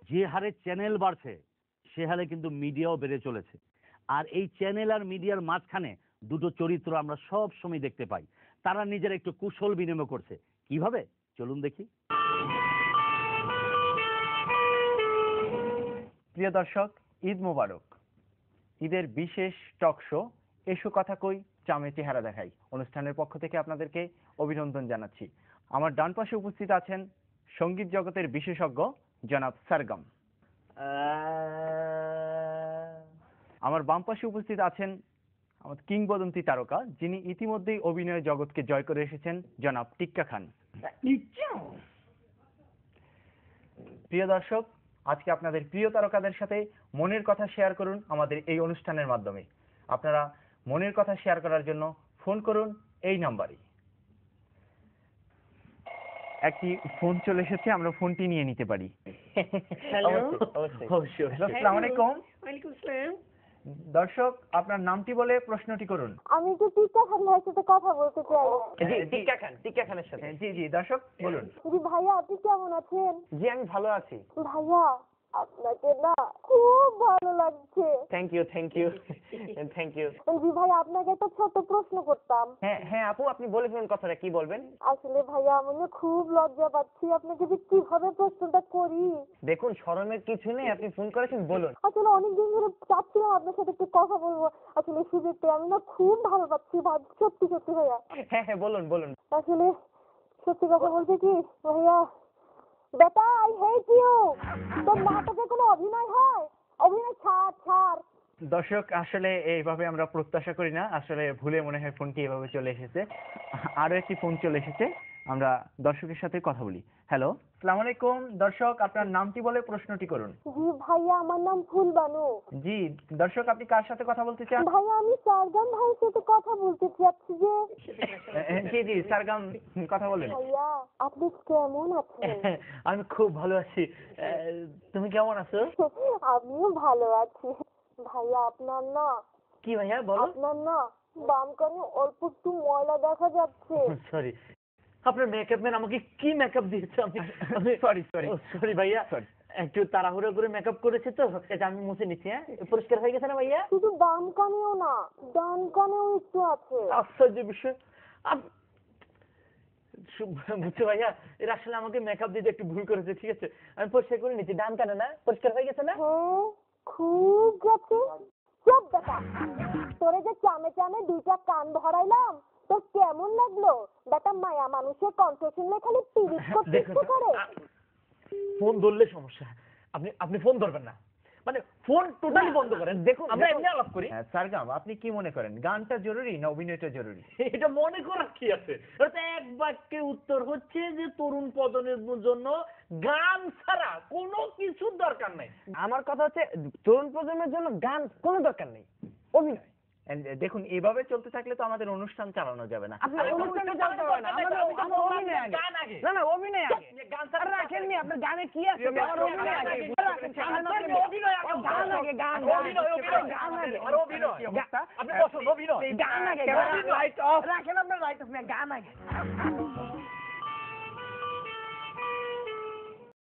যে হারে চ্যানেল বাড়ছে সে হারে কিন্তু মিডিয়াও বেড়ে চলেছে। আর এই চ্যানেল আর মিডিয়ার মাঝখানে দুটো চরিত্র আমরা সব সময় দেখতে পাই। তারা নিজের একটু কুশল বিনিময় করছে। কিভাবে চলুন দেখি। প্রিয় দর্শক, ঈদ মোবারক। ঈদের বিশেষ টক শো এসো কথা কই চামে চেহারা দেখাই অনুষ্ঠানের পক্ষ থেকে আপনাদেরকে অভিনন্দন জানাচ্ছি। আমার ডান পাশে উপস্থিত আছেন সঙ্গীত জগতের বিশেষজ্ঞ জনাব সরগম। আমার বাম পাশে উপস্থিত আছেন আমাদের কিংবদন্তি তারকা, যিনি ইতিমধ্যেই অভিনয় জগৎকে জয় করে এসেছেন, জনাব টিক্কা খান। প্রিয় দর্শক, আজকে আপনাদের প্রিয় তারকাদের সাথে মনের কথা শেয়ার করুন আমাদের এই অনুষ্ঠানের মাধ্যমে। আপনারা মনের কথা শেয়ার করার জন্য ফোন করুন এই নাম্বারে। একটি ফোন চলে এসেছে, আমরা ফোনটি নিয়ে নিতে পারি। আসসালামু আলাইকুম। ওয়ালাইকুম আসসালাম। দর্শক, আপনার নামটি বলে প্রশ্নটি করুন। আমি তো টিক্কা খান ভাইয়ের সাথে কথা বলতে চাই। টিক্কা খানের সাথে। জি জি দর্শক বলুন। জি ভাইয়া, আপনি কেমন আছেন? জি আমি ভালো আছি। ভাইয়া, আপনাকে না খুব ভালো লাগছে। Thank you thank you thank you. জি ভাইয়া, আপনাকে একটা ছোট প্রশ্ন করতাম। হ্যাঁ হ্যাঁ আপু, আপনি বলে ফেলুন কথাটা, কি বলবেন? আসলে ভাইয়া, আমি না খুব লজ্জা পাচ্ছি, আপনাকে যে কিভাবে প্রশ্নটা করি। দেখুন, শরমের কিছু নেই, আপনি ফোন করেছেন, বলুন। আসলে অনেকদিন ধরে চাচ্ছিলাম আপনার সাথে একটু কথা বলবো। আসলে সুযোগ পেয়ে আমি না খুব ভালো পাচ্ছি ভাই, সত্যি সত্যি ভাইয়া। হ্যাঁ হ্যাঁ বলুন বলুন। আসলে সত্যি কথা বলতে কি ভাইয়া, বেটা আই হেট ইউ। তোর নাটকে কোনো অভিনয় হয়? অভিনয় ছাড় ছাড়। দর্শক, আসলে এইভাবে আমরা প্রত্যাশা করি না, আসলে ভুলে মনে হয় ফোনটি এভাবে চলে এসেছে। আরো একটি ফোন চলে এসেছে, আমরা দর্শকের সাথে কথা বলি। হ্যালো, আসসালামু আলাইকুম। দর্শক, আপনার নামটি বলে প্রশ্নটি করুন। জি ভাইয়া, আমার নাম ফুলবানু। জি দর্শক, আপনি কার সাথে কথা বলতে চান? ভাইয়া, আমি সারগাম ভাইয়ের সাথে কথা বলতে চাচ্ছি যে। জি জি সারগাম, কথা বলেন। ভাইয়া, আপনি কেমন আছেন? আমি খুব ভালো আছি, তুমি কেমন আছো? আমিও ভালো আছি। ভাইয়া, আপনার না। কি ভাইয়া বলো? আপনার না বাম কানে অল্প একটু ময়লা দেখা যাচ্ছে। সরি, আপনার মেকআপ ম্যান আমাকে কি মেকআপ দিয়েছে? আমি সরি সরি সরি ভাইয়া, একটু তাড়াহুড়ো করে মেকআপ করেছে তো, আমি মুছে নিচ্ছি। হ্যাঁ, পরিষ্কার হয়ে গেছে না ভাইয়া? শুধু বাম কানেও না, ডান কানেও একটু আছে। আশ্চর্য বিষয়। বুঝছো ভাইয়া, এরা আসলে আমাকে মেকআপ দিতে একটু ভুল করেছে, ঠিক আছে? আমি পরিষ্কার করে নিচ্ছি। ডান কানে না পরিষ্কার হয়ে গেছে না? হ্যাঁ, খুব গেছে। চুপ বেটা, তোরে যে চামে চামে দুইটা কান ধরাইলাম, তোর কেমন লাগলো? বেটা, মায়া মানুষের কণ্ঠ শুনলে খালি পিরিচ করতে ইচ্ছে করে। ফোন ধরলে সমস্যা, আপনি আপনি ফোন ধরবেন না, মানে ফোন টোটালি বন্ধ করেন। দেখুন, আমরা এমনি আলাপ করি। সারগাম, আপনি কি মনে করেন, গানটা জরুরি না অভিনয়টা জরুরি? এটা মনে করার কি আছে? এটা এক বাক্যে উত্তর হচ্ছে যে তরুণ প্রজন্মের জন্য গান ছাড়া কোনো কিছুর দরকার নাই। আমার কথা হচ্ছে, তরুণ প্রজন্মের জন্য গান কোনো দরকার নেই, অভিনয়। দেখুন, এভাবে চলতে থাকলে তো আমাদের অনুষ্ঠান চালানো যাবে না। আপনার অনুষ্ঠানে চালাতে হবে না, আমাদের অভিনয় আগে। গান আগে। না না, অভিনয় আগে। গান ছাড়া রাখেননি, আপনার গানে কি আছে? আমার অভিনয় আগে। আপনার অভিনয় আগে। গান আগে, গান। অভিনয়, গান আগে। আর অভিনয়। আপনি বসুন, অভিনয়। গান আগে। লাইট অফ রাখেন, আপনার লাইট অফ, গান আগে।